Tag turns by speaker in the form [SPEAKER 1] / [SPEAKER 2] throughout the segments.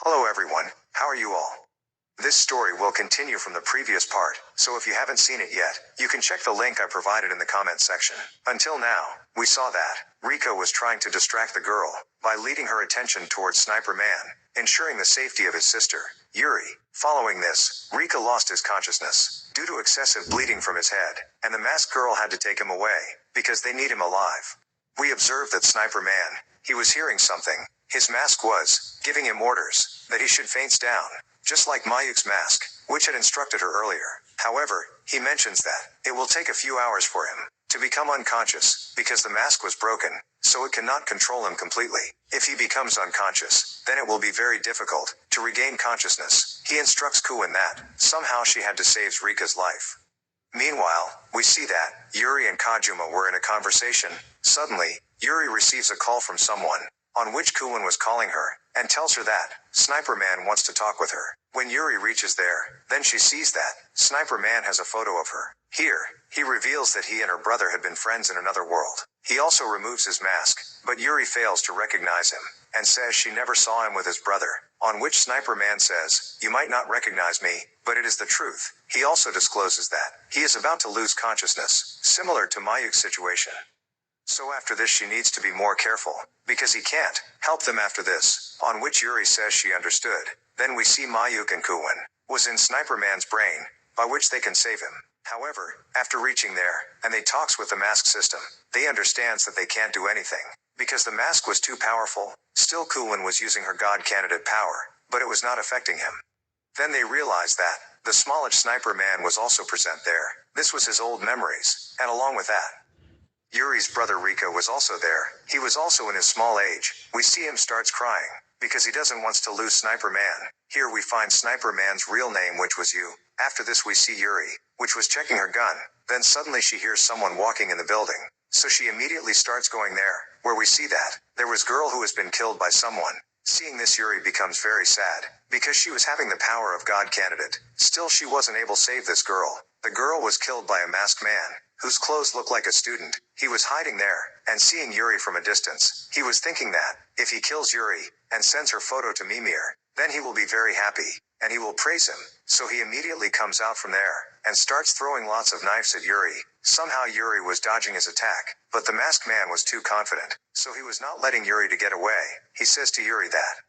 [SPEAKER 1] Hello everyone, how are you all? This story will continue from the previous part, so if you haven't seen it yet, you can check the link I provided in the comment section. Until now, we saw that Rika was trying to distract the girl by leading her attention towards Sniper Man, ensuring the safety of his sister, Yuri. Following this, Rika lost his consciousness due to excessive bleeding from his head, and the masked girl had to take him away because they need him alive. We observed that Sniper Man, he was hearing something. His mask was giving him orders that he should faint down, just like Mayuk's mask, which had instructed her earlier. However, he mentions that it will take a few hours for him to become unconscious because the mask was broken, so it cannot control him completely. If he becomes unconscious, then it will be very difficult to regain consciousness. He instructs Kuin that somehow she had to save Rika's life. Meanwhile, we see that Yuri and Kajuma were in a conversation. Suddenly, Yuri receives a call from someone, on which Kuin was calling her, and tells her that Sniper Man wants to talk with her. When Yuri reaches there, then she sees that Sniper Man has a photo of her. Here, he reveals that he and her brother had been friends in another world. He also removes his mask, but Yuri fails to recognize him, and says she never saw him with his brother, on which Sniper Man says, "You might not recognize me, but it is the truth." He also discloses that he is about to lose consciousness, similar to Mayuk's situation. So after this she needs to be more careful, because he can't help them after this, on which Yuri says she understood. Then we see Mayuk and Kuin was in Sniper Man's brain, by which they can save him. However, after reaching there, and they talks with the mask system, they understands that they can't do anything, because the mask was too powerful. Still Kuin was using her god candidate power, but it was not affecting him. Then they realized that the smallish Sniper Man was also present there. This was his old memories, and along with that, Yuri's brother Rika was also there. He was also in his small age. We see him starts crying, because he doesn't want to lose Sniper Man. Here we find Sniper Man's real name, which was Yu. After this we see Yuri, which was checking her gun. Then suddenly she hears someone walking in the building. So she immediately starts going there, where we see that there was girl who has been killed by someone. Seeing this, Yuri becomes very sad, because she was having the power of God candidate. Still she wasn't able to save this girl. The girl was killed by a masked man, whose clothes looked like a student. He was hiding there, and seeing Yuri from a distance, he was thinking that if he kills Yuri, and sends her photo to Mimir, then he will be very happy, and he will praise him. So he immediately comes out from there, and starts throwing lots of knives at Yuri. Somehow Yuri was dodging his attack, but the masked man was too confident, so he was not letting Yuri to get away. He says to Yuri that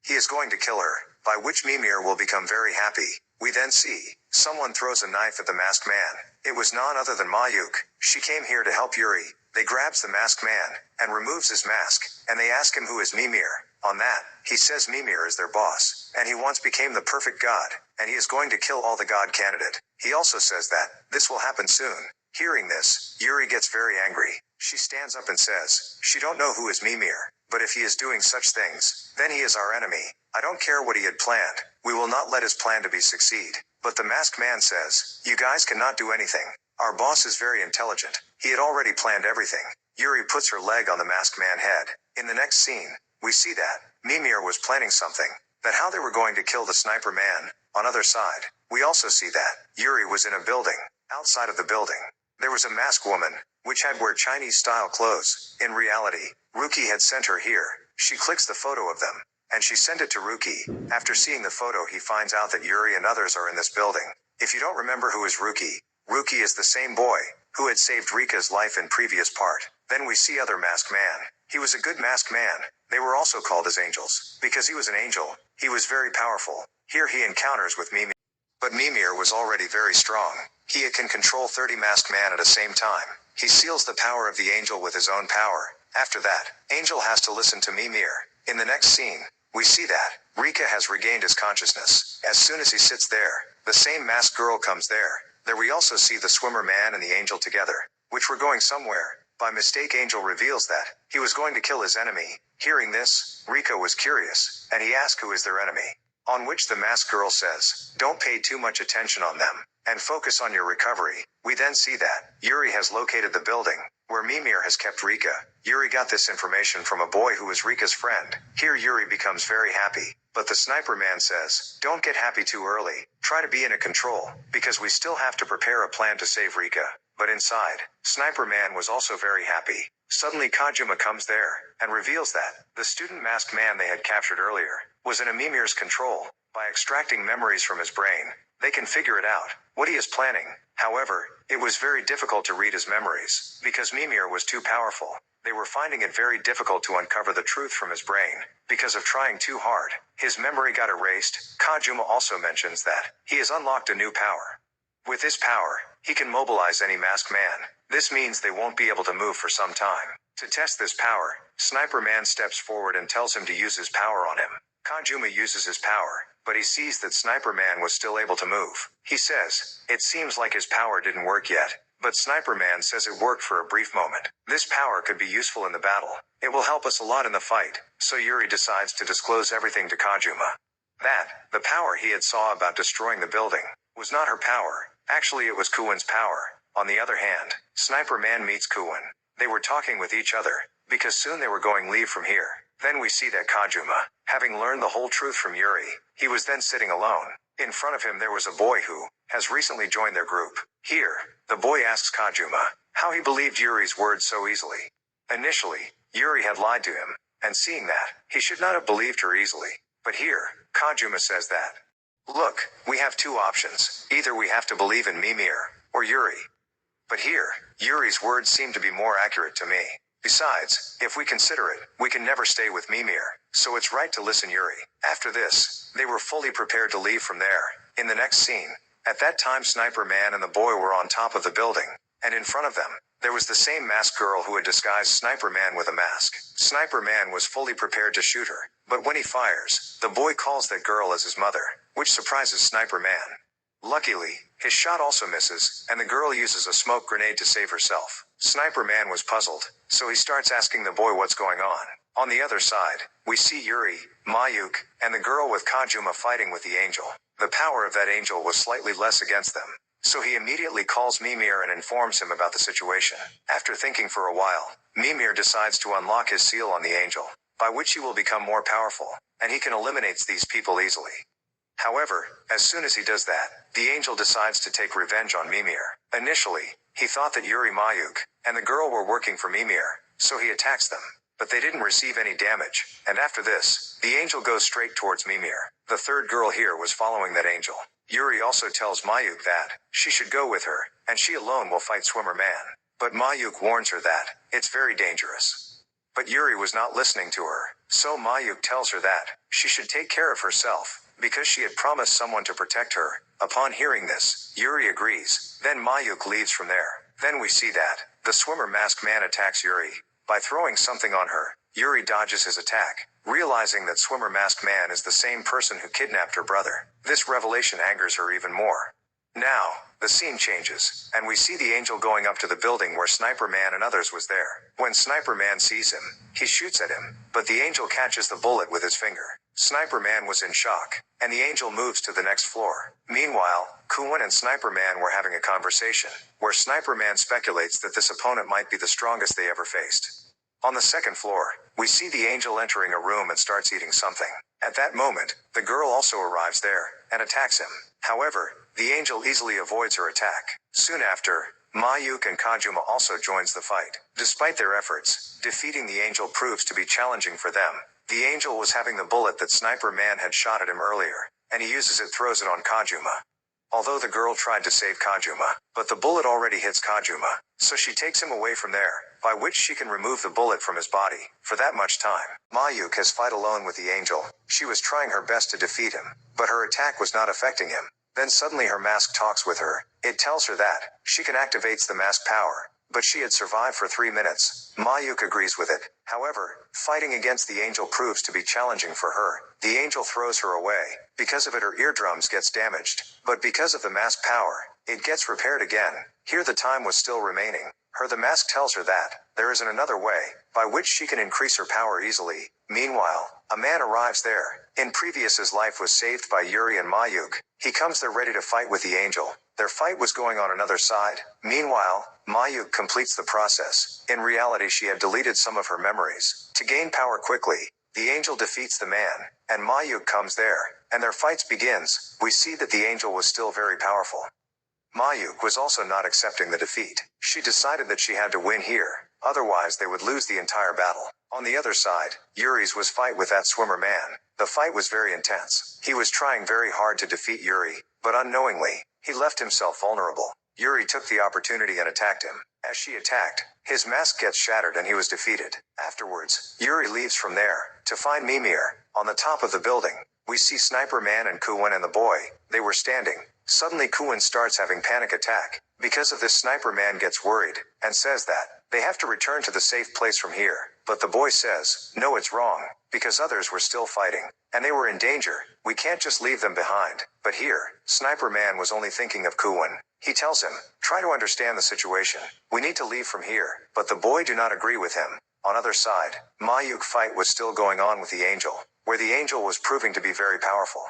[SPEAKER 1] he is going to kill her, by which Mimir will become very happy. We then see someone throws a knife at the masked man. It was none other than Mayuk. She came here to help Yuri. They grabs the masked man, and removes his mask, and they ask him who is Mimir. On that, he says Mimir is their boss, and he once became the perfect god, and he is going to kill all the god candidate. He also says that this will happen soon. Hearing this, Yuri gets very angry. She stands up and says she don't know who is Mimir, but if he is doing such things, then he is our enemy. I don't care what he had planned. We will not let his plan to be succeed. But the masked man says, you guys cannot do anything. Our boss is very intelligent. He had already planned everything. Yuri puts her leg on the masked man's head. In the next scene, we see that Mimir was planning something, that how they were going to kill the Sniper Man. On other side, we also see that Yuri was in a building. Outside of the building, there was a masked woman, which had wear Chinese-style clothes. In reality, Ruki had sent her here. She clicks the photo of them, and she sent it to Ruki. After seeing the photo, he finds out that Yuri and others are in this building. If you don't remember who is Ruki, Ruki is the same boy who had saved Rika's life in previous part. Then we see other masked man. He was a good masked man. They were also called as angels, because he was an angel. He was very powerful. Here he encounters with Mimir. But Mimir was already very strong. He can control 30 masked man at the same time. He seals the power of the angel with his own power. After that, Angel has to listen to Mimir. In the next scene, we see that Rika has regained his consciousness. As soon as he sits there, the same masked girl comes there. There we also see the swimmer man and the angel together, which were going somewhere. By mistake, Angel reveals that he was going to kill his enemy. Hearing this, Rika was curious, and he asked who is their enemy. On which the masked girl says, don't pay too much attention on them, and focus on your recovery. We then see that Yuri has located the building where Mimir has kept Rika. Yuri got this information from a boy who was Rika's friend. Here Yuri becomes very happy, but the Sniper Man says, don't get happy too early. Try to be in a control, because we still have to prepare a plan to save Rika. But inside, Sniper Man was also very happy. Suddenly Kajuma comes there, and reveals that the student masked man they had captured earlier was in Mimir's control. By extracting memories from his brain, they can figure it out, what he is planning. However, it was very difficult to read his memories, because Mimir was too powerful. They were finding it very difficult to uncover the truth from his brain, because of trying too hard. His memory got erased. Kajuma also mentions that he has unlocked a new power. With this power, he can mobilize any masked man. This means they won't be able to move for some time. To test this power, Sniper Man steps forward and tells him to use his power on him. Kajuma uses his power, but he sees that Sniper Man was still able to move. He says, it seems like his power didn't work yet, but Sniper Man says it worked for a brief moment. This power could be useful in the battle. It will help us a lot in the fight, so Yuri decides to disclose everything to Kajuma. That, the power he had saw about destroying the building, was not her power. Actually, it was Kuin's power. On the other hand, Sniper Man meets Kuin. They were talking with each other, because soon they were going leave from here. Then we see that Kajuma, having learned the whole truth from Yuri, he was then sitting alone. In front of him there was a boy who has recently joined their group. Here, the boy asks Kajuma how he believed Yuri's words so easily. Initially, Yuri had lied to him, and seeing that, he should not have believed her easily. But here, Kajuma says that, look, we have two options. Either we have to believe in Mimir, or Yuri. But here, Yuri's words seem to be more accurate to me. Besides, if we consider it, we can never stay with Mimir, so it's right to listen Yuri. After this, they were fully prepared to leave from there. In the next scene, at that time Sniper Man and the boy were on top of the building, and in front of them, there was the same masked girl who had disguised Sniper Man with a mask. Sniper Man was fully prepared to shoot her, but when he fires, the boy calls that girl as his mother, which surprises Sniper Man. Luckily, his shot also misses, and the girl uses a smoke grenade to save herself. Sniper Man was puzzled, so he starts asking the boy what's going on. On the other side, we see Yuri, Mayuk, and the girl with Kajuma fighting with the angel. The power of that angel was slightly less against them, so he immediately calls Mimir and informs him about the situation. After thinking for a while, Mimir decides to unlock his seal on the angel, by which he will become more powerful, and he can eliminate these people easily. However, as soon as he does that, the angel decides to take revenge on Mimir. Initially, he thought that Yuri, Mayuk, and the girl were working for Mimir, so he attacks them. But they didn't receive any damage, and after this, the angel goes straight towards Mimir. The third girl here was following that angel. Yuri also tells Mayuk that she should go with her, and she alone will fight Swimmer Man. But Mayuk warns her that it's very dangerous. But Yuri was not listening to her, so Mayuk tells her that she should take care of herself, because she had promised someone to protect her. Upon hearing this, Yuri agrees. Then Mayuk leaves from there. Then we see that the swimmer masked man attacks Yuri. By throwing something on her, Yuri dodges his attack, realizing that swimmer masked man is the same person who kidnapped her brother. This revelation angers her even more. Now, the scene changes, and we see the angel going up to the building where Sniper Man and others was there. When Sniper Man sees him, he shoots at him, but the angel catches the bullet with his finger. Sniper Man was in shock, and the angel moves to the next floor. Meanwhile, Kuin and Sniper Man were having a conversation, where Sniper Man speculates that this opponent might be the strongest they ever faced. On the second floor, we see the angel entering a room and starts eating something. At that moment, the girl also arrives there, and attacks him. However, the angel easily avoids her attack. Soon after, Mayuk and Kajuma also joins the fight. Despite their efforts, defeating the angel proves to be challenging for them. The angel was having the bullet that Sniper Man had shot at him earlier, and he uses it, throws it on Kajuma. Although the girl tried to save Kajuma, but the bullet already hits Kajuma, so she takes him away from there, by which she can remove the bullet from his body. For that much time, Mayuk has fought alone with the angel. She was trying her best to defeat him, but her attack was not affecting him. Then suddenly her mask talks with her. It tells her that she can activate the mask power, but she had survived for 3 minutes. Mayuk agrees with it. However, fighting against the angel proves to be challenging for her. The angel throws her away. Because of it, her eardrums gets damaged, but because of the mask power, it gets repaired again. Here the time was still remaining. The mask tells her that there isn't another way by which she can increase her power easily. Meanwhile, a man arrives there. In previous, his life was saved by Yuri and Mayuk. He comes there ready to fight with the angel. Their fight was going on another side. Meanwhile, Mayuk completes the process. In reality, she had deleted some of her memories to gain power quickly. The angel defeats the man, and Mayuk comes there, and their fights begins. We see that the angel was still very powerful. Mayuk was also not accepting the defeat. She decided that she had to win here, otherwise they would lose the entire battle. On the other side, Yuri's was fight with that swimmer man. The fight was very intense. He was trying very hard to defeat Yuri, but unknowingly, he left himself vulnerable. Yuri took the opportunity and attacked him. As she attacked, his mask gets shattered and he was defeated. Afterwards, Yuri leaves from there, to find Mimir. On the top of the building, we see Sniper Man and Kuwen and the boy. They were standing. Suddenly Kuwen starts having panic attack. Because of this, Sniper Man gets worried, and says that they have to return to the safe place from here. But the boy says, no, it's wrong, because others were still fighting, and they were in danger. We can't just leave them behind. But here, Sniper Man was only thinking of Kuwen. He tells him, try to understand the situation. We need to leave from here. But the boy do not agree with him. On other side, Mayuk fight was still going on with the angel, where the angel was proving to be very powerful.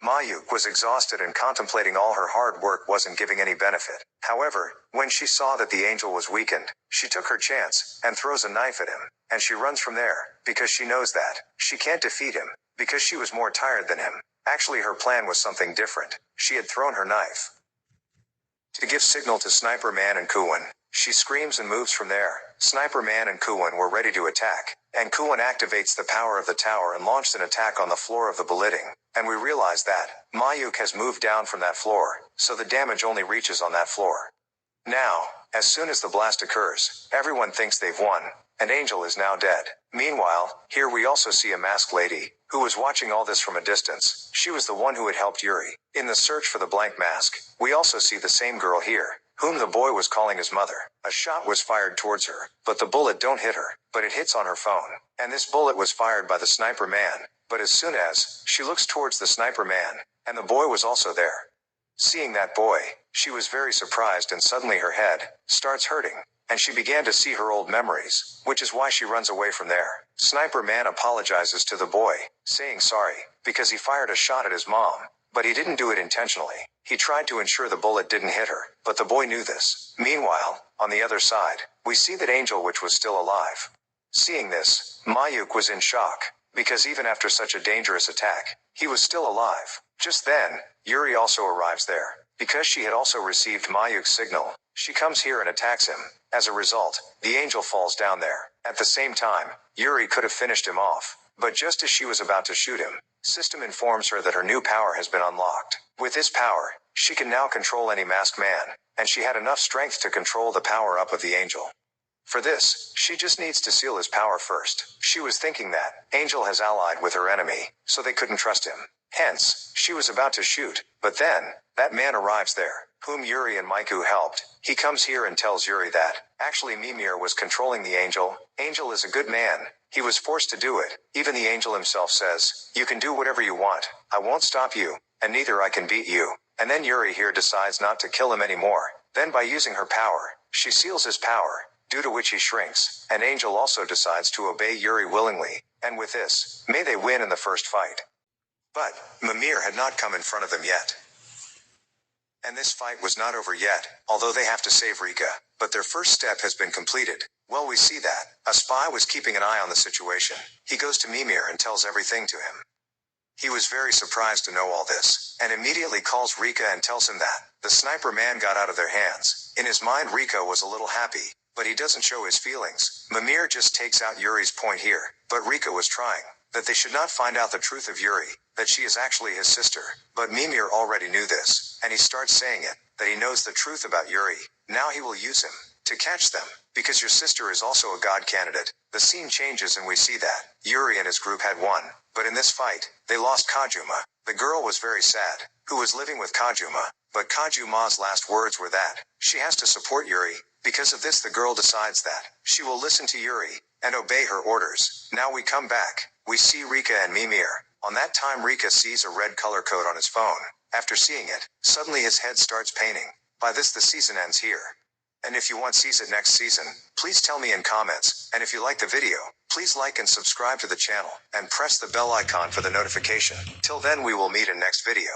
[SPEAKER 1] Mayuk was exhausted and contemplating all her hard work wasn't giving any benefit. However, when she saw that the angel was weakened, she took her chance, and throws a knife at him, and she runs from there, because she knows that she can't defeat him, because she was more tired than him. Actually, her plan was something different. She had thrown her knife to give signal to Sniper Man and Kuwen. She screams and moves from there. Sniper Man and Kuwen were ready to attack, and Kuwen activates the power of the tower and launched an attack on the floor of the building. And we realize that Mayuk has moved down from that floor, so the damage only reaches on that floor. Now, as soon as the blast occurs, everyone thinks they've won, and Angel is now dead. Meanwhile, here we also see a masked lady, who was watching all this from a distance. She was the one who had helped Yuri. In the search for the blank mask, we also see the same girl here, whom the boy was calling his mother. A shot was fired towards her, but the bullet don't hit her, but it hits on her phone. And this bullet was fired by the Sniper Man, but as soon as she looks towards the Sniper Man, and the boy was also there. Seeing that boy, she was very surprised and suddenly her head starts hurting, and she began to see her old memories, which is why she runs away from there. Sniper Man apologizes to the boy, saying sorry, because he fired a shot at his mom, but he didn't do it intentionally. He tried to ensure the bullet didn't hit her, but the boy knew this. Meanwhile, on the other side, we see that Angel, which was still alive. Seeing this, Mayuk was in shock, because even after such a dangerous attack, he was still alive. Just then, Yuri also arrives there. Because she had also received Mayuk's signal, she comes here and attacks him. As a result, the angel falls down there. At the same time, Yuri could have finished him off, but just as she was about to shoot him, System informs her that her new power has been unlocked. With this power, she can now control any masked man, and she had enough strength to control the power-up of the angel. For this, she just needs to seal his power first. She was thinking that Angel has allied with her enemy, so they couldn't trust him. Hence, she was about to shoot, but then, that man arrives there, whom Yuri and Maiku helped. He comes here and tells Yuri that, actually Mimir was controlling the angel. Angel is a good man. He was forced to do it. Even the angel himself says, you can do whatever you want. I won't stop you, and neither I can beat you. And then Yuri here decides not to kill him anymore. Then by using her power, she seals his power, due to which he shrinks, and Angel also decides to obey Yuri willingly, and with this, may they win in the first fight. But, Mimir had not come in front of them yet. And this fight was not over yet, although they have to save Rika, but their first step has been completed. Well, we see that a spy was keeping an eye on the situation. He goes to Mimir and tells everything to him. He was very surprised to know all this, and immediately calls Rika and tells him that the Sniper Man got out of their hands. In his mind, Rika was a little happy, but he doesn't show his feelings. Mimir just takes out Yuri's point here, but Rika was trying that they should not find out the truth of Yuri, that she is actually his sister. But Mimir already knew this, and he starts saying it, that he knows the truth about Yuri. Now he will use him to catch them, because your sister is also a god candidate. The scene changes and we see that Yuri and his group had won, but in this fight, they lost Kajuma. The girl was very sad, who was living with Kajuma, but Kajuma's last words were that she has to support Yuri. Because of this, the girl decides that she will listen to Yuri and obey her orders. Now we come back. We see Rika and Mimir. On that time, Rika sees a red color code on his phone. After seeing it, suddenly his head starts paining. By this, the season ends here. And if you want to see it next season, please tell me in comments. And if you like the video, please like and subscribe to the channel, and press the bell icon for the notification. Till then, we will meet in next video.